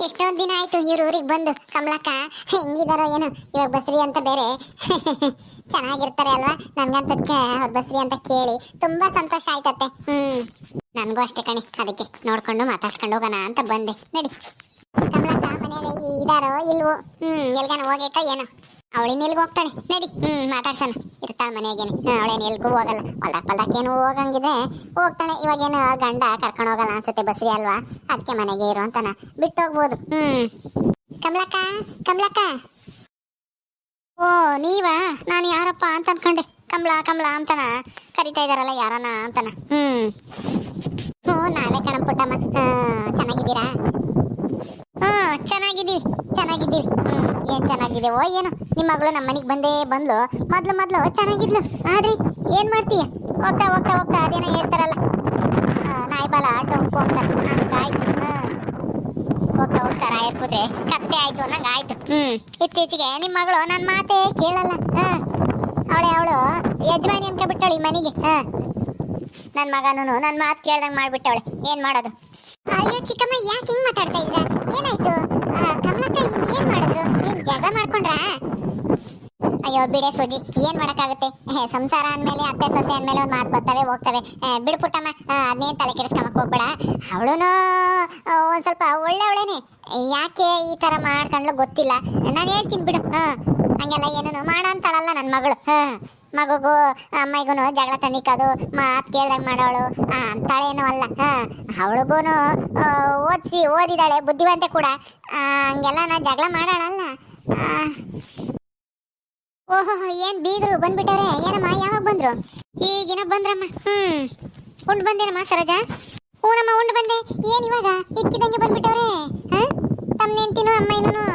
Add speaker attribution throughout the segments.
Speaker 1: ಎಷ್ಟೊಂದ್ ದಿನ ಆಯ್ತು ಇವ್ರ ಊರಿಗೆ ಬಂದು. ಕಮಲಕ್ಕ ಹೆಂಗಿದಾರೋ ಏನೋ, ಇವಾಗ ಬಸ್ರಿ ಅಂತ ಬೇರೆ ಚೆನ್ನಾಗಿರ್ತಾರೆ ಅಲ್ವಾ. ನನ್ಗಂತಕ್ಕೆ ಅವ್ರ ಬಸ್ರಿ ಅಂತ ಕೇಳಿ ತುಂಬಾ ಸಂತೋಷ ಆಯ್ತತ್ತೆ. ನನ್ಗೂ ಅಷ್ಟೇ ಕಣಿ, ಅದಕ್ಕೆ ನೋಡ್ಕೊಂಡು ಮಾತಾಡ್ಸ್ಕೊಂಡು ಹೋಗೋಣ ಅಂತ ಬಂದೆ. ನಡಿ. ಕಮಲಕ್ಕ ಮನೆಯಾಗ ಇದಾರೋ ಇಲ್ವೋ? ಎಲ್ಗಾನ ಹೋಗೈತೋ ಏನೋ. ಅವಳಿನ ಎಲ್ಗೂ ಹೋಗ್ತಾಳೆ, ನಡಿ. ಮಾತಾಡ್ಸೋಣ. ಇರ್ತಾಳೆ ಮನೆಯಾಗೇನೆ, ಅವಳೇನು ಎಲ್ಗೂ ಹೋಗಲ್ಲ. ಹೊಲ್ದಾಕೇನು ಹೋಗಂಗಿದೆ ಹೋಗ್ತಾಳೆ. ಇವಾಗೇನು ಗಂಡ ಕರ್ಕೊಂಡು ಹೋಗಲ್ಲ ಅನ್ಸುತ್ತೆ, ಬಸ್ರಿ ಅಲ್ವಾ, ಅದಕ್ಕೆ ಮನೆಗೆ ಇರು ಅಂತಾನ ಬಿಟ್ಟು ಹೋಗ್ಬೋದು. ಕಮಲಕ್ಕ, ಕಮಲಕ್ಕ. ಓ ನೀವಾ? ನಾನು ಯಾರಪ್ಪ ಅಂತ ಅನ್ಕೊಂಡೆ. ಕಮಲ ಕಮಲ ಅಂತನ ಕರಿತಾ ಇದಾರಲ್ಲ ಯಾರನ ಅಂತನ. ನಾವೇ ಕಣಪುಟ್ಟಮ್ಮ. ಚೆನ್ನಾಗಿದ್ದೀರಾ? ಚೆನ್ನಾಗಿದ್ದೀವಿ ಚೆನ್ನಾಗಿದ್ದೀವಿ. ಏನ್ ಚೆನ್ನಾಗಿದ್ದೀವೋ ಏನೋ. ನಿಮ್ಮ ಮಗಳು ನಮ್ಮ ಮನೆಗೆ ಬಂದ್ಲು. ಮೊದ್ಲು ಚೆನ್ನಾಗಿದ್ಲು. ಆದ್ರೆ ಏನ್ ಮಾಡ್ತೀಯ, ಹೋಗ್ತಾ ಹೋಗ್ತಾ ಹೋಗ್ತಾ ಅದೇನೋ ಹೇಳ್ತಾರಲ್ಲ, ನಾಯಿ ಬಾಲ ಡೊಂಕು ಅಂತ ಹಂಗಾಯ್ತು. ಹೋಗ್ತಾ ಹೋಗ್ತಾ ರಾಯರ್ ಕೂತ್ರೆ ಕತ್ತೆ ಆಯ್ತು ಅನ್ನಂಗ ಆಯ್ತು. ಇತ್ತೀಚೆಗೆ ನಿಮ್ಮ ಮಗಳು ನನ್ನ ಮಾತೇ ಕೇಳಲ್ಲ. ಅವಳು ಯಜಮಾನಿ ಅನ್ಕೊಬಿಟ್ಟವಳು ಈ ಮನೆಗೆ. ನನ್ನ ಮಗನೂ ನನ್ನ ಮಾತು ಕೇಳ್ದಂಗೆ ಮಾಡ್ಬಿಟ್ಟವಳೆ. ಏನ್ ಮಾಡೋದು? ಅಯ್ಯೋ ಚಿಕ್ಕಮ್ಮ, ಯಾಕೆ ಹಿಂಗ್ ಮಾತಾಡ್ತಾ ಇದ್ರ? ಏನಾಯ್ತು? ಕಮಲಕ್ಕ ಏನ್ ಮಾಡಿದ್ರು? ಏನ್ ಜಗಳ ಮಾಡ್ಕೊಂಡ್ರಾ? ಅಯ್ಯೋ ಬಿಡೆ ಸೂಜಿ, ಏನ್ ಮಾಡಕ್ಕಾಗುತ್ತೆ? ಸಂಸಾರ ಅಂದ್ಮೇಲೆ ಅತ್ತೆ ಸೊಸೆ ಅಂದ್ಮೇಲೆ ಒಂದ್ ಮಾತು ಬರ್ತವೆ ಹೋಗ್ತವೆ. ಬಿಡ್ಪುಟ್ಟಮ್ಮ, ಅದನ್ನೇನ್ ತಲೆ ಕೆಡಿಸ್ಕೊಳಕ್ ಹೋಗ್ಬೇಡ. ಅವಳುನು ಒಂದ್ ಸ್ವಲ್ಪ ಒಳ್ಳೆವಳೇನೆ. ಯಾಕೆ ಈ ತರ ಮಾಡ್ಕೊಂಡ್ಲು ಗೊತ್ತಿಲ್ಲ. ನಾನು ಹೇಳ್ತೀನಿ ಬಿಡು. ಹಂಗೆಲ್ಲ ಏನೇನು ಮಾಡ ಅಂತಾಳಲ್ಲ ನನ್ನ ಮಗಳು. ಮಗುಗೂ ಅಮ್ಮಗೂ ಜಗಳ ತಂದಿಕ್ಕದು, ಮಾತು ಕೇಳ್ದಂಗೆ ಮಾಡೋಳು ಅಂತಾಳೇನು ಅಲ್ಲ. ಅವಳಿಗೂನು ಓದಿದಾಳೆ, ಬುದ್ಧಿವಂತೆ ಕೂಡ. ಹಂಗೆಲ್ಲ ನಾ ಜಗಳ ಮಾಡೋಳಲ್ಲ. ಓಹೋ, ಏನ್ ಬೀಗರು ಬಂದ್ಬಿಟ್ಟವ್ರೆ? ಏನಮ್ಮ, ಯಾವಾಗ ಬಂದ್ರು? ಈಗಿನ ಬಂದ್ರಮ್ಮ. ಉಂಡು ಬಂದೇನಮ್ಮ ಸರೋಜಾ? ಹೂನಮ್ಮ ಉಂಡು ಬಂದೆ. ಏನ್ ಇವಾಗ ಇಕ್ಕಿದಂಗೆ ಬಂದ್ಬಿಟ್ಟವ್ರೆ? ತಮ್ಮ ನೆಂಟಿನೂ ಅಮ್ಮನೂ?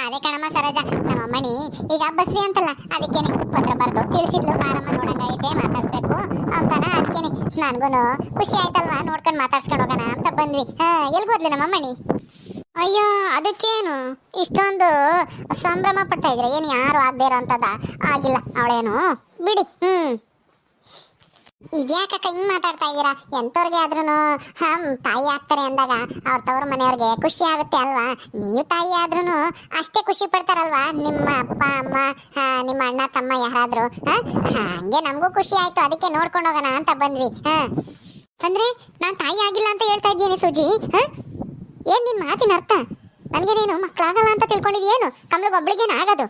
Speaker 1: ಅದೇ ಕಣಮ್ಮ ಸರೋಜಾ, ನಮ್ಮ ಅಮ್ಮಣಿ ಈಗ ಬಸ್ರಿ ಅಂತಲ್ಲ, ಅದಕ್ಕೇನೆ ಪತ್ರ ಬರ್ದು ತಿಳಿಸಿದ್ಲು. ಬಾರಮ್ಮ ನೋಡಂಗಾಗೈತೆ, ಮಾತಾಡ್ಸ್ಬೇಕು ಅಂತಾನ. ಅದಕ್ಕೇನೆ ನನ್ಗೂನು ಖುಷಿ ಆಯ್ತಲ್ವಾ, ನೋಡ್ಕೊಂಡು ಮಾತಾಡ್ಸ್ಕೊಂಡು ಹೋಗೋಣ ಅಂತ ಬಂದ್ವಿ. ಎಲ್ಗೋದ್ಲು ನಮ್ಮ ಅಮ್ಮಣಿ? ಅಯ್ಯೋ, ಅದಕ್ಕೇನು ಇಷ್ಟೊಂದು ಸಂಭ್ರಮ ಪಡ್ತಾ ಇದ್ರೆ? ಏನು ಯಾರು ಆಗದೆ ಇರೋ ಅಂತದ? ಆಗಿಲ್ಲ ಅವಳೇನು, ಬಿಡಿ. ಇದ್ಯಾಕಕ್ಕ ಹಿಂಗ್ ಮಾತಾಡ್ತಾ ಇದ್ದೀರಾ? ಎಂತವ್ರಿಗೆ ಆದ್ರೂ ತಾಯಿ ಆಗ್ತಾರೆ ಅಂದಾಗ ಅವ್ರ ತವ್ರ ಮನೆಯವ್ರಿಗೆ ಖುಷಿ ಆಗುತ್ತೆ ಅಲ್ವಾ? ನೀವು ತಾಯಿ ಆದ್ರೂ ಅಷ್ಟೇ ಖುಷಿ ಪಡ್ತಾರಲ್ವಾ ನಿಮ್ಮ ಅಪ್ಪ ಅಮ್ಮ, ನಿಮ್ಮ ಅಣ್ಣ ತಮ್ಮ ಯಾರಾದ್ರೂ. ಹಂಗೆ ನಮಗೂ ಖುಷಿ ಆಯ್ತು, ಅದಕ್ಕೆ ನೋಡ್ಕೊಂಡು ಹೋಗೋಣ ಅಂತ ಬಂದ್ವಿ. ಅಂದ್ರೆ ನಾನ್ ತಾಯಿ ಆಗಿಲ್ಲ ಅಂತ ಹೇಳ್ತಾ ಇದ್ದೀನಿ ಸೂಜಿ? ಏನ್ ನಿನ್ ಮಾತಿನ ಅರ್ಥ? ನನ್ಗೇನೇನು ಮಕ್ಳಾಗಲ್ಲ ಅಂತ ತಿಳ್ಕೊಂಡಿದ್ಯೇನು? ಕಮಲಗೊಬ್ಳಿಗೇನು ಆಗೋದು?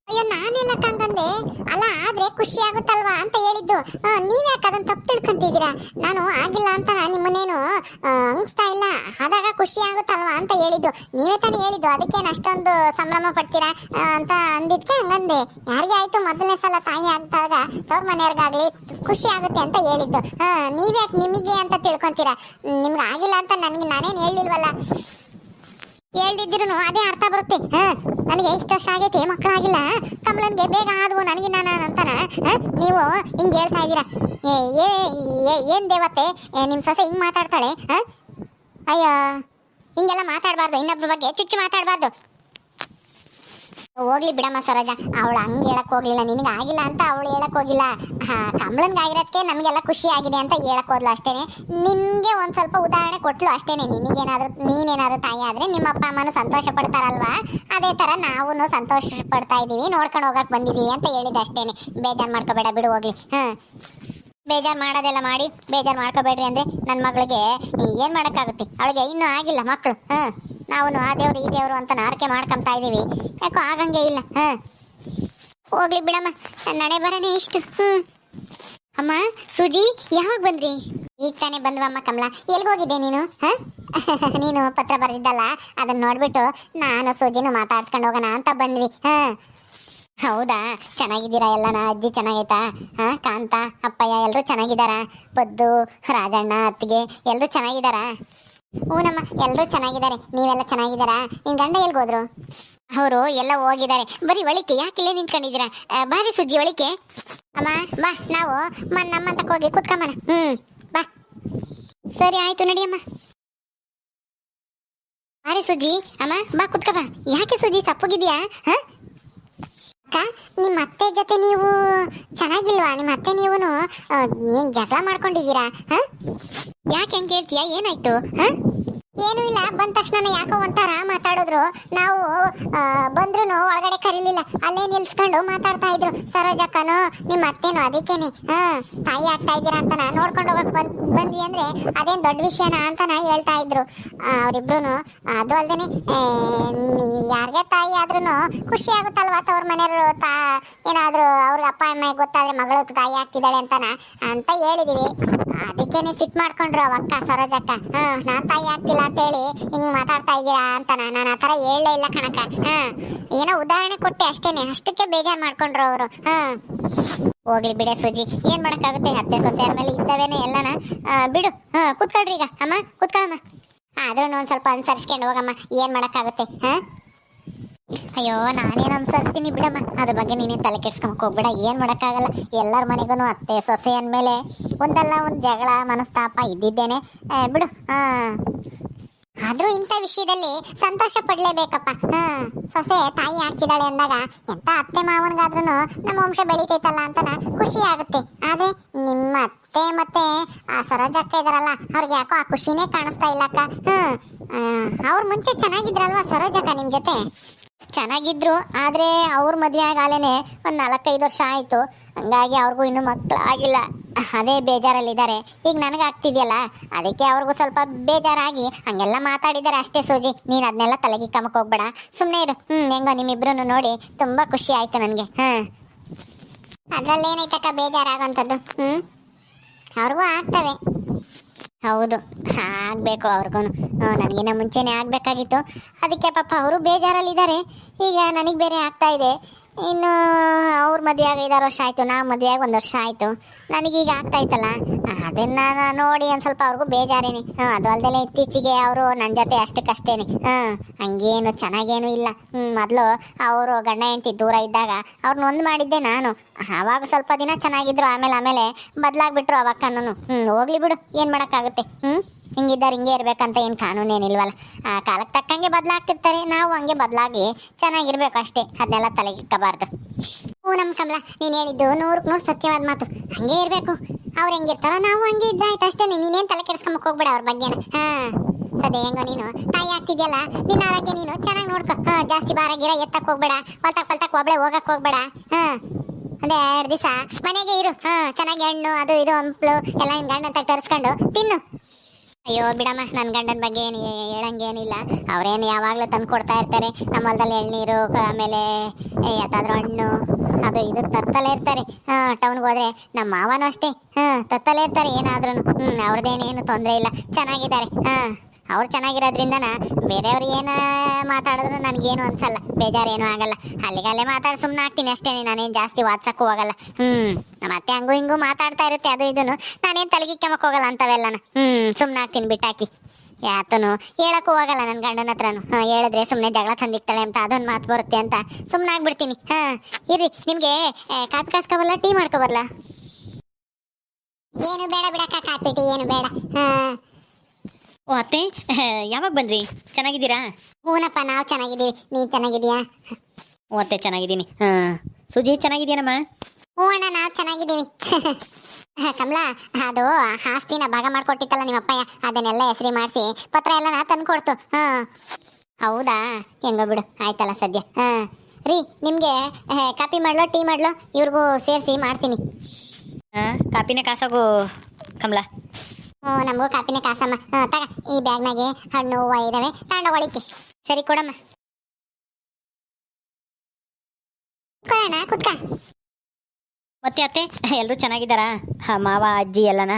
Speaker 1: ಅಯ್ಯೋ, ನಾನೆಲ್ಲ ಕಂಗಂದೆ ಅಲ್ಲ, ಆದ್ರೆ ಖುಷಿ ಆಗುತ್ತಲ್ವಾ ಅಂತ ಹೇಳಿದ್ದು. ನೀವ್ ಯಾಕೆ ಅದನ್ನ ತಪ್ಪು ತಿಳ್ಕೊಂತಿದ್ದೀರಾ? ನಾನು ಆಗಿಲ್ಲ ಅಂತ ನಿಮ್ಮನ್ನೇನು ಅಂಗಿಸ್ತಾ ಇಲ್ಲ. ಆದಾಗ ಖುಷಿ ಆಗುತ್ತಲ್ವಾ ಅಂತ ಹೇಳಿದ್ದು. ನೀವೇ ತಾನೇ ಹೇಳಿದ್ದು. ಅದಕ್ಕೇನು ಅಷ್ಟೊಂದು ಸಂಭ್ರಮ ಪಡ್ತೀರಾ ಅಂತ ಅಂದಿದ್ಕೆ ಹಂಗಂದೆ. ಯಾರಿಗೆ ಆಯ್ತು ಮೊದಲನೇ ಸಲ ತಾಯಿ ಆಗ್ದಾಗ ತವ್ರ ಮನೆಯವ್ರಿಗಾಗ್ಲಿ ಖುಷಿ ಆಗುತ್ತೆ ಅಂತ ಹೇಳಿದ್ದು. ನೀವ್ಯಾಕೆ ನಿಮಗೆ ಅಂತ ತಿಳ್ಕೊಂತೀರಾ? ನಿಮ್ಗೆ ಆಗಿಲ್ಲ ಅಂತ ನಾನೇನು ಹೇಳಿಲ್ವಲ್ಲ. ಹೇಳ್ದಿದ್ರು ಅದೇ ಅರ್ಥ ಬರುತ್ತೆ. ನನಗೆ ಇಷ್ಟು ವರ್ಷ ಆಗೈತೆ, ಮಕ್ಕಳಾಗಿಲ್ಲ, ಕಮಲನ್ಗೆ ಬೇಗ ಆದವು, ನನಗೆ ನಾನು ಅಂತಾನ ನೀವು ಹಿಂಗೆ ಹೇಳ್ತಾ ಇದ್ದೀರಾ? ಏನ್ ದೇವತೆ, ನಿಮ್ಮ ಸೊಸೆ ಹಿಂಗೆ ಮಾತಾಡ್ತಾಳೆ? ಅಯ್ಯೋ, ಹಿಂಗೆಲ್ಲ ಮಾತಾಡಬಾರ್ದು, ಇನ್ನೊಬ್ರ ಬಗ್ಗೆ ಚುಚ್ಚು ಮಾತಾಡಬಾರ್ದು. ಹೋಗ್ಲಿ ಬಿಡಮ್ಮ ಸರೋಜಾ, ಅವಳು ಹಂಗೆ ಹೇಳಕ್ ಹೋಗ್ಲಿಲ್ಲ. ನಿನಗೆ ಆಗಿಲ್ಲ ಅಂತ ಅವಳು ಹೇಳಕ್ ಹೋಗಿಲ್ಲ. ಕಮಲನ್ಗಾಗಿರೋದಕ್ಕೆ ನಮಗೆಲ್ಲ ಖುಷಿ ಆಗಿದೆ ಅಂತ ಹೇಳಕ್ ಹೋದ್ಲು ಅಷ್ಟೇನೆ. ನಿನ್ಗೆ ಒಂದ್ ಸ್ವಲ್ಪ ಉದಾಹರಣೆ ಕೊಟ್ಲು ಅಷ್ಟೇನೆ. ನೀನೇನಾದ್ರೂ ತಾಯಿ ಆದ್ರೆ ನಿಮ್ಮ ಅಪ್ಪ ಅಮ್ಮನು ಸಂತೋಷ ಪಡ್ತಾರಲ್ವಾ, ಅದೇ ತರ ನಾವು ಸಂತೋಷ ಪಡ್ತಾ ಇದೀವಿ, ನೋಡ್ಕೊಂಡು ಹೋಗಕ್ ಬಂದಿದೀವಿ ಅಂತ ಹೇಳಿದ ಅಷ್ಟೇನೆ. ಬೇಜಾರ್ ಮಾಡ್ಕೋಬೇಡ, ಬಿಡು ಹೋಗ್ಲಿ. ಬೇಜಾರು ಮಾಡೋದೆಲ್ಲ ಮಾಡಿ ಬೇಜಾರು ಮಾಡ್ಕೋಬೇಡ್ರಿ ಅಂದ್ರೆ ನನ್ನ ಮಗಳಿಗೆ ಏನ್ ಮಾಡಕ್ಕಾಗುತ್ತೆ? ಅವಳಿಗೆ ಇನ್ನೂ ಆಗಿಲ್ಲ ಮಕ್ಕಳು. ನಾವು ಆ ದೇವ್ರು ಈ ದೇವ್ರು ಅಂತ ಆರಕೆ ಮಾಡ್ಕೊಂತಾ ಇದೀವಿ, ಯಾಕೋ ಆಗಂಗೆ ಇಲ್ಲ. ಹೋಗ್ಲಿ ಬಿಡಮ್ಮ, ನಡೆ ಬರನೇ ಇಷ್ಟು. ಅಮ್ಮ ಸೂಜಿ, ಯಾವಾಗ ಬಂದ್ರಿ? ಈಗ ತಾನೇ ಬಂದ್ವಮ್ಮ. ಕಮಲ, ಎಲ್ಗೋಗಿದ್ದೆ ನೀನು? ನೀನು ಪತ್ರ ಬರೆದಿದ್ದಲ್ಲ, ಅದನ್ನ ನೋಡ್ಬಿಟ್ಟು ನಾನು ಸೂಜಿನೂ ಮಾತಾಡ್ಸ್ಕೊಂಡು ಹೋಗೋಣ ಅಂತ ಬಂದ್ವಿ. ಹೌದಾ, ಚೆನ್ನಾಗಿದ್ದೀರಾ ಎಲ್ಲನ? ಅಜ್ಜಿ ಚೆನ್ನಾಗೈತಾ? ಕಾಂತ ಅಪ್ಪಯ್ಯ ಎಲ್ಲರೂ ಚೆನ್ನಾಗಿದ್ದಾರಾ? ಪದ್ದು ರಾಜಣ್ಣ ಅತ್ತಿಗೆ ಎಲ್ಲರೂ ಚೆನ್ನಾಗಿದ್ದಾರಾ? ಹೂನಮ್ಮ, ಎಲ್ಲರೂ ಚೆನ್ನಾಗಿದ್ದಾರೆ. ನೀವೆಲ್ಲ ಚೆನ್ನಾಗಿದ್ದಾರಾ? ನಿನ್ ಗಂಡ ಎಲ್ಗೋದ್ರು? ಅವರು ಎಲ್ಲ ಹೋಗಿದ್ದಾರೆ. ಬರೀ ಒಳಿಕೆ ಯಾಕಿಲ್ಲೇ ನಿಂತ್ಕೊಂಡಿದ್ದೀರಾ? ಬಾರಿ ಸುಜ್ಜಿ ಒಳಿಕೆ. ಅಮ್ಮ ಬಾ, ನಾವು ನಮ್ಮಂತಕ್ಕೆ ಹೋಗಿ ಕುತ್ಕೊಂಬನ. ಬಾ. ಸರಿ ಆಯ್ತು, ನಡಿಯಮ್ಮ. ಬಾರಿ ಸುಜ್ಜಿ, ಅಮ್ಮ ಬಾ ಕುತ್ಕ ಬಾ. ಯಾಕೆ ಸುಜ್ಜಿ ಸಪ್ಪಗಿದ್ಯಾ? ನಿಮ್ಮ ಅತ್ತೆ ಜೊತೆ ನೀವು ಚೆನ್ನಾಗಿಲ್ವಾ? ನಿಮ್ಮ ಅತ್ತೆ ನೀವುನು ಏನ್ ಜಗಳ ಮಾಡ್ಕೊಂಡಿದ್ದೀರಾ? ಯಾಕೆ ಹೆಂಗ್ ಕೇಳ್ತೀಯಾ? ಏನಾಯ್ತು? ಏನೂ ಇಲ್ಲ, ಬಂದ ತಕ್ಷಣ ಯಾಕೋ ಒಂಥರ ಮಾತಾಡಿದ್ರು. ನಾವು ಬಂದ್ರು ಒಳಗಡೆ ಕರೀಲಿಲ್ಲ, ಅಲ್ಲೇ ನಿಲ್ಸ್ಕೊಂಡು ಮಾತಾಡ್ತಾ ಇದ್ರು. ಸರೋಜಕ್ಕನು ನಿಮ್ಮ ಅತ್ತೇನು ಅದಕ್ಕೇನೆ ತಾಯಿ ಆಗ್ತಾ ಇದ್ದೀರಾ ಅಂತ ನೋಡ್ಕೊಂಡು ಹೋಗಕ್ ಬಂದ್ವಿ ಅಂದ್ರೆ ಅದೇನ್ ದೊಡ್ಡ ವಿಷಯನಾ ಅಂತ ಹೇಳ್ತಾ ಇದ್ರು ಅವರಿಬ್ರು. ಅದು ಅಲ್ದೇನೆ ಯಾರಿಗೆ ತಾಯಿ ಆದ್ರೂ ಖುಷಿ ಆಗುತ್ತಲ್ವಾ, ತವ್ರ ಮನೆಯವರು ಏನಾದ್ರು ಅವ್ರಿಗೆ ಅಪ್ಪ ಅಮ್ಮ ಗೊತ್ತಾದ್ರೆ ಮಗಳು ತಾಯಿ ಆಗ್ತಿದ್ದಾಳೆ ಅಂತ ಹೇಳಿದೀವಿ. ಅದಕ್ಕೇನೆ ಸಿಟ್ ಮಾಡ್ಕೊಂಡ್ರು ಅವಕ್ಕ ಸರೋಜಕ್ಕ. ನಾನ್ ತಾಯಿ ಆಗ್ತಿಲ್ಲ ಅಂತ ಹೇಳಿ ಹಿಂಗ್ ಮಾತಾಡ್ತಾ ಇದ್ದೀರಾ ಅಂತ ನಾನು ಆ ತರ ಹೇಳಲೇ ಇಲ್ಲ ಕಣಕ. ಏನೋ ಉದಾಹರಣೆ ಕೊಟ್ಟೆ ಅಷ್ಟೇನೆ, ಅಷ್ಟಕ್ಕೆ ಬೇಜಾರ್ ಮಾಡ್ಕೊಂಡ್ರು ಅವರು. ಹೋಗ್ಲಿ ಬಿಡೆ ಸೂಜಿ, ಏನ್ ಮಾಡಕ್ಕಾಗುತ್ತೆ, ಅತ್ತೆ ಸೊಸೆಯರ ಮೇಲೆ ಇದ್ದವೇನೆ ಎಲ್ಲನ. ಬಿಡು, ಕೂತ್ಕೊಳ್ರಿ ಈಗ. ಅಮ್ಮ ಕೂತ್ಕೊಳ್ಳಮ್ಮ. ಆದ್ರೂ ಒಂದ್ ಸ್ವಲ್ಪ ಅನುಸರಿಸ್ಕೊಂಡು ಹೋಗಮ್ಮ, ಏನ್ ಮಾಡಕ್ಕಾಗುತ್ತೆ. ಅಯ್ಯೋ ನಾನೇನು ಅನ್ಸರ್ತೀನಿ ಬಿಡಮ್ಮ, ಅದ್ರ ಬಗ್ಗೆ ನೀನೇ ತಲೆ ಕೆಡ್ಸ್ಕೊಂಬಕ್ ಹೋಗ್ಬೇಡ. ಏನ್ ಮಾಡಕ್ಕಾಗಲ್ಲ, ಎಲ್ಲರ ಮನೆಗೂ ಅತ್ತೆ ಸೊಸೆ ಅಂದ್ಮೇಲೆ ಒಂದಲ್ಲ ಒಂದ್ ಜಗಳ ಮನಸ್ತಾಪ ಇದ್ದಿದ್ದೇನೆ. ಬಿಡು. ಆದ್ರೂ ಇಂಥ ವಿಷಯದಲ್ಲಿ ಸಂತೋಷ ಪಡ್ಲೇಬೇಕಪ್ಪ. ಸೊಸೆ ತಾಯಿ ಆಗ್ತಿದ್ದಾಳೆ ಅಂದಾಗ ಎಂತ ಅತ್ತೆ ಮಾವನ್ಗಾದ್ರೂ ನಮ್ಮ ವಂಶ ಬೆಳಿತೈತಲ್ಲ ಅಂತ ಖುಷಿ ಆಗುತ್ತೆ. ಆದ್ರೆ ನಿಮ್ಮ ಅತ್ತೆ ಮತ್ತೆ ಆ ಸರೋಜಕ್ಕ ಇದಾರಲ್ಲ, ಅವ್ರಿಗೆ ಯಾಕೋ ಆ ಖುಷಿನೇ ಕಾಣಿಸ್ತಾ ಇಲ್ಲಕ್ಕ. ಅವ್ರು ಮುಂಚೆ ಚೆನ್ನಾಗಿದ್ರಲ್ವಾ ಸರೋಜಕ್ಕ ನಿಮ್ ಜೊತೆ? ಚೆನ್ನಾಗಿದ್ರು, ಆದ್ರೆ ಅವ್ರ ಮದ್ವೆ ಆಗಾಲೇನೆ ಒಂದ್ 4-5 ವರ್ಷ ಆಯ್ತು. ಹಂಗಾಗಿ ಅವ್ರಿಗೂ ಇನ್ನೂ ಮಕ್ಳು ಆಗಿಲ್ಲ, ಅದೇ ಬೇಜಾರಲ್ಲಿದ್ದಾರೆ. ಈಗ ನನಗಾಗ್ತಿದ್ಯಲ್ಲ, ಅದಕ್ಕೆ ಅವ್ರಿಗೂ ಸ್ವಲ್ಪ ಬೇಜಾರಾಗಿ ಹಂಗೆಲ್ಲ ಮಾತಾಡಿದ್ದಾರೆ ಅಷ್ಟೇ ಸೂಜಿ. ನೀನ್ ಅದನ್ನೆಲ್ಲ ತಲೆಗೆ ಕಮಕ್ ಹೋಗ್ಬೇಡ, ಸುಮ್ಮನೆ ಇರು. ಹೆಂಗೋ ನಿಮ್ಮಿಬ್ರು ನೋಡಿ ತುಂಬಾ ಖುಷಿ ಆಯ್ತು ನನಗೆ. ಅದ್ರಲ್ಲೇನೈತಕ್ಕ ಬೇಜಾರಾಗಂಥದ್ದು? ಅವ್ರಿಗೂ ಆಗ್ತವೆ. ಹೌದು, ಆಗ್ಬೇಕು ಅವ್ರಿಗೂ. ನನಗಿನ್ನ ಮುಂಚೆನೆ ಆಗ್ಬೇಕಾಗಿತ್ತು, ಅದಕ್ಕೆ ಪಾಪ ಅವರು ಬೇಜಾರಲ್ಲಿದ್ದಾರೆ. ಈಗ ನನಗೆ ಬೇರೆ ಆಗ್ತಾ ಇದೆ. ಇನ್ನು ಅವ್ರ ಮದುವೆ ಆಗಿ 5-6 ವರ್ಷ ಆಯಿತು, ನಾ ಮದುವೆ ಆಗಿ 1 ವರ್ಷ ಆಯಿತು. ನನಗೀಗ ಆಗ್ತಾ ಇತ್ತಲ್ಲ, ಅದನ್ನ ನೋಡಿ ಒಂದು ಸ್ವಲ್ಪ ಅವ್ರಿಗೂ ಬೇಜಾರೇನೆ. ಅದು ಅಲ್ದಲೆ ಇತ್ತೀಚೆಗೆ ಅವರು ನನ್ನ ಜೊತೆ ಅಷ್ಟಕ್ಕಷ್ಟೇನೆ. ಹಂಗೇನು ಚೆನ್ನಾಗೇನು ಇಲ್ಲ. ಮೊದಲು ಅವರು ಗಂಡ ಹೆಂಡತಿ ದೂರ ಇದ್ದಾಗ ಅವ್ರನ್ನ ಒಂದು ಮಾಡಿದ್ದೆ ನಾನು. ಆವಾಗ ಸ್ವಲ್ಪ ದಿನ ಚೆನ್ನಾಗಿದ್ರು, ಆಮೇಲೆ ಬದಲಾಗ್ಬಿಟ್ರು ಅವಕ್ಕನ್ನು. ಹೋಗ್ಲಿ ಬಿಡು, ಏನು ಮಾಡೋಕ್ಕಾಗುತ್ತೆ. ಹಿಂಗಿದ್ದಾರೆ ಹಿಂಗೆ ಇರ್ಬೇಕಂತ ಏನು ಕಾನೂನೇನಿಲ್ವಲ್ಲ. ಕಾಲಕ್ಕೆ ತಕ್ಕಂಗೆ ಬದಲಾಗ್ತಿರ್ತಾರೆ, ನಾವು ಹಂಗೆ ಬದಲಾಗಿ ಚೆನ್ನಾಗಿರ್ಬೇಕು ಅಷ್ಟೇ. ಅದನ್ನೆಲ್ಲ ತಲೆಗಿಕ್ಕಬಾರ್ದು. ನಮ್ಮ ಕಮಲ, ನೀನು ಹೇಳಿದ್ದು 100% ಸತ್ಯವಾದ ಮಾತು. ಹಂಗೆ ಇರಬೇಕು. ಅವ್ರು ಹೆಂಗಿರ್ತಾರೋ ನಾವು ಹಂಗೆ ಇದ್ರೆ ಆಯ್ತು ಅಷ್ಟೇ. ನೀನೇನು ತಲೆ ಕೆಡಿಸ್ಕೊಂಬಕ್ ಹೋಗ್ಬೇಡ ಅವ್ರ ಬಗ್ಗೆನ. ಸದೇ ಹೆಂಗೋ ನೀನು ತಾಯಿ ಆಗ್ತಿದ್ಯಲ್ಲ, ನಿನ್ನ ಆರೋಗ್ಯ ನೀನು ಚೆನ್ನಾಗಿ ನೋಡ್ಕೊ. ಜಾಸ್ತಿ ಬಾರಾಗಿರ ಎತ್ತಕ್ಕೆ ಹೋಗ್ಬೇಡ, ಪಲ್ತಕ್ ಒಬ್ಳೆ ಹೋಗಕ್ಕೆ ಹೋಗ್ಬೇಡ. ಅದೇ 2 ದಿವಸ ಮನೆಗೆ ಇರು. ಚೆನ್ನಾಗಿ ಹಣ್ಣು ಅದು ಇದು ಹಂಪ್ಲು ಎಲ್ಲ ನಿನ್ನ ಗಂಡಂತ ತರಿಸ್ಕೊಂಡು ತಿನ್ನು. ಅಯ್ಯೋ ಬಿಡಮ್ಮ, ನನ್ನ ಗಂಡನ ಬಗ್ಗೆ ಏನು ಹೇಳಂಗೇನಿಲ್ಲ. ಅವ್ರೇನು ಯಾವಾಗಲೂ ತಂದು ಕೊಡ್ತಾ ಇರ್ತಾರೆ. ನಮ್ಮ ಹೊಲದಲ್ಲಿ ಎಳ್ನೀರು, ಆಮೇಲೆ ಯಾವ್ದಾದ್ರು ಹಣ್ಣು ಅದು ಇದು ತತ್ತಲೇ ಇರ್ತಾರೆ. ಟೌನ್ಗೆ ಹೋದ್ರೆ ನಮ್ಮ ಮಾವನೂ ಅಷ್ಟೇ, ತತ್ತಲೇ ಇರ್ತಾರೆ ಏನಾದ್ರೂ. ಅವ್ರದ್ದೇನೇನು ತೊಂದರೆ ಇಲ್ಲ, ಚೆನ್ನಾಗಿದ್ದಾರೆ. ಅವ್ರು ಚೆನ್ನಾಗಿರೋದ್ರಿಂದ ಬೇರೆಯವ್ರು ಏನು ಮಾತಾಡಿದ್ರು ನನಗೇನು ಅನ್ಸಲ್ಲ, ಬೇಜಾರೇನು ಆಗಲ್ಲ. ಅಲ್ಲಿಗಲ್ಲೇ ಮಾತಾಡಿ ಸುಮ್ಮನೆ ಆಗ್ತೀನಿ ಅಷ್ಟೇ. ನಾನೇನು ಜಾಸ್ತಿ ವಾಟ್ಸಕ್ಕೂ ಹೋಗಲ್ಲ. ಮತ್ತೆ ಹಂಗೂ ಹಿಂಗೂ ಮಾತಾಡ್ತಾ ಇರುತ್ತೆ ಅದು ಇದನ್ನು. ನಾನೇನು ತಲೆಗಿಕ್ಕಮಕ್ಕೆ ಹೋಗಲ್ಲ ಅಂಥವೆಲ್ಲನ. ಸುಮ್ಮನೆ ಆಗ್ತೀನಿ ಬಿಟ್ಟಾಕಿ. ಯಾತನು ಹೇಳಕ್ಕೂ ಹೋಗಲ್ಲ ನನ್ನ ಗಂಡನ ಹತ್ರನು. ಹೇಳಿದ್ರೆ ಸುಮ್ಮನೆ ಜಗಳ ತಂದಿಕ್ತಾಳೆ ಅಂತ ಅದೊಂದು ಮಾತು ಬರುತ್ತೆ ಅಂತ ಸುಮ್ಮನೆ ಆಗ್ಬಿಡ್ತೀನಿ. ಇರ್ರಿ, ನಿಮಗೆ ಕಾಪಿ ಕಾಸ್ಕೊಬಲ್ಲ, ಟೀ ಮಾಡ್ಕೊಬರಲ್ಲ? ಏನು ಬೇಡ ಬಿಡಕ್ಕ, ಕಾಪಿ ಟೀ ಏನು ಬೇಡ.
Speaker 2: ಓ ಅತ್ತೆ, ಯಾವಾಗ ಬಂದ್ರಿ? ಚೆನ್ನಾಗಿದ್ದೀರಾ?
Speaker 1: ಹೂನಪ್ಪ, ನಾವು ಚೆನ್ನಾಗಿದ್ದೀವಿ. ನೀನು ಚೆನ್ನಾಗಿದೀಯಾ?
Speaker 2: ಓ ಅತ್ತೆ, ಚೆನ್ನಾಗಿದ್ದೀನಿ. ಸುಜಿ ಚೆನ್ನಾಗಿದ್ದೀನಮ್ಮ?
Speaker 1: ಹ್ಞೂ ಅಣ್ಣ, ನಾವು ಚೆನ್ನಾಗಿದ್ದೀವಿ. ಕಮಲಾ, ಅದು ಆಸ್ತಿನ ಭಾಗ ಮಾಡ್ಕೊಟ್ಟಿತ್ತಲ್ಲ ನಿಮ್ಮಪ್ಪಯ್ಯ, ಅದನ್ನೆಲ್ಲ ಹೆಸರಿ ಮಾಡಿಸಿ ಪತ್ರ ಎಲ್ಲ ತಂದು ಕೊಡ್ತು. ಹೌದಾ? ಹೆಂಗೋ ಬಿಡು, ಆಯ್ತಲ್ಲ ಸದ್ಯ. ರೀ, ನಿಮಗೆ ಕಾಪಿ ಮಾಡ್ಲೋ ಟೀ ಮಾಡ್ಲೋ? ಇವ್ರಿಗೂ ಸೇರಿಸಿ ಮಾಡ್ತೀನಿ.
Speaker 2: ಕಾಪಿನೇ ಕಾಸೋಗು ಕಮಲಾ.
Speaker 1: ನಮಗೂ ಕಾಪಿನೇ ಕಾಸಮ್ಮ. ತಗ, ಈ ಬ್ಯಾಗ್ನಾಗೆ ಹಣ್ಣು ಹೂವು ಇದಾವೆ, ತಗೊಂಡೋಗಳಿಕೆ. ಸರಿ ಕೊಡಮ್ಮ. ಕುತ್ಕೊಳ್ಳೋಣ, ಕುತ್ಕ.
Speaker 2: ಮತ್ತೆ ಅತ್ತೆ, ಎಲ್ಲರೂ ಚೆನ್ನಾಗಿದ್ದಾರಾ? ಮಾವ ಅಜ್ಜಿ ಎಲ್ಲನ?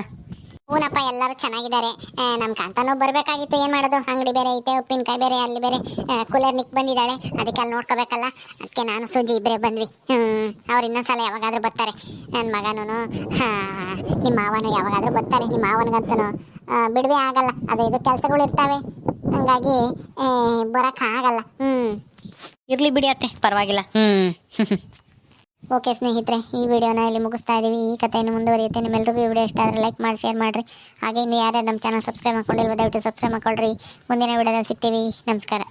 Speaker 1: ಹೂನಪ್ಪ, ಎಲ್ಲರೂ ಚೆನ್ನಾಗಿದ್ದಾರೆ. ನಮ್ಮ ಕಾಂತನೂ ಬರಬೇಕಾಗಿತ್ತು, ಏನು ಮಾಡೋದು, ಅಂಗಡಿ ಬೇರೆ ಐತೆ, ಉಪ್ಪಿನಕಾಯಿ ಬೇರೆ, ಅಲ್ಲಿ ಬೇರೆ ಕೂಲರ್ ನಿಕ್ ಬಂದಿದ್ದಾಳೆ, ಅದಕ್ಕೆ ಅಲ್ಲಿ ನೋಡ್ಕೋಬೇಕಲ್ಲ. ಅದಕ್ಕೆ ನಾನು ಸೂಜಿ ಇಬ್ಬರೇ ಬಂದ್ವಿ. ಅವ್ರು ಇನ್ನೊಂದ್ಸಲ ಯಾವಾಗಾದ್ರೂ ಬರ್ತಾರೆ. ನನ್ನ ಮಗನೂ ನಿಮ್ಮ ಮಾವನು ಯಾವಾಗಾದ್ರೂ ಬರ್ತಾರೆ. ನಿಮ್ಮ ಮಾವನಿಗಂತೂ ಬಿಡುವೆ ಆಗಲ್ಲ, ಅದು ಇದು ಕೆಲಸಗಳು ಇರ್ತವೆ, ಹಂಗಾಗಿ ಬರೋಕ್ಕಾಗಲ್ಲ.
Speaker 2: ಇರ್ಲಿ ಬಿಡಿ ಅತ್ತೆ, ಪರವಾಗಿಲ್ಲ.
Speaker 1: ಓಕೆ ಸ್ನೇಹಿತರೆ, ಈ ವಿಡಿಯೋನ ಇಲ್ಲಿ ಮುಗಿಸ್ತಾ ಇದ್ದೀವಿ. ಈ ಕಥೆಯನ್ನು ಮುಂದುವರಿಯುತ್ತೆ. ನಿಮ್ಮೆಲ್ಲರಿಗೂ ಈ ವಿಡಿಯೋ ಇಷ್ಟ ಆದರೆ ಲೈಕ್ ಮಾಡಿ, ಶೇರ್ ಮಾಡಿರಿ. ಹಾಗೆ ಇನ್ನು ಯಾರ್ಯಾರು ನಮ್ಮ ಚಾನಲ್ ಸಬ್ಸ್ಕ್ರೈಬ್ ಮಾಡ್ಕೊಂಡಿಲ್ವ, ದಯವಿಟ್ಟು ಸಬ್ಸ್ಕ್ರೈಬ್ ಮಾಡ್ಕೊಳ್ರಿ. ಮುಂದಿನ ವಿಡಿಯೋದಲ್ಲಿ ಸಿಗ್ತೀವಿ. ನಮಸ್ಕಾರ.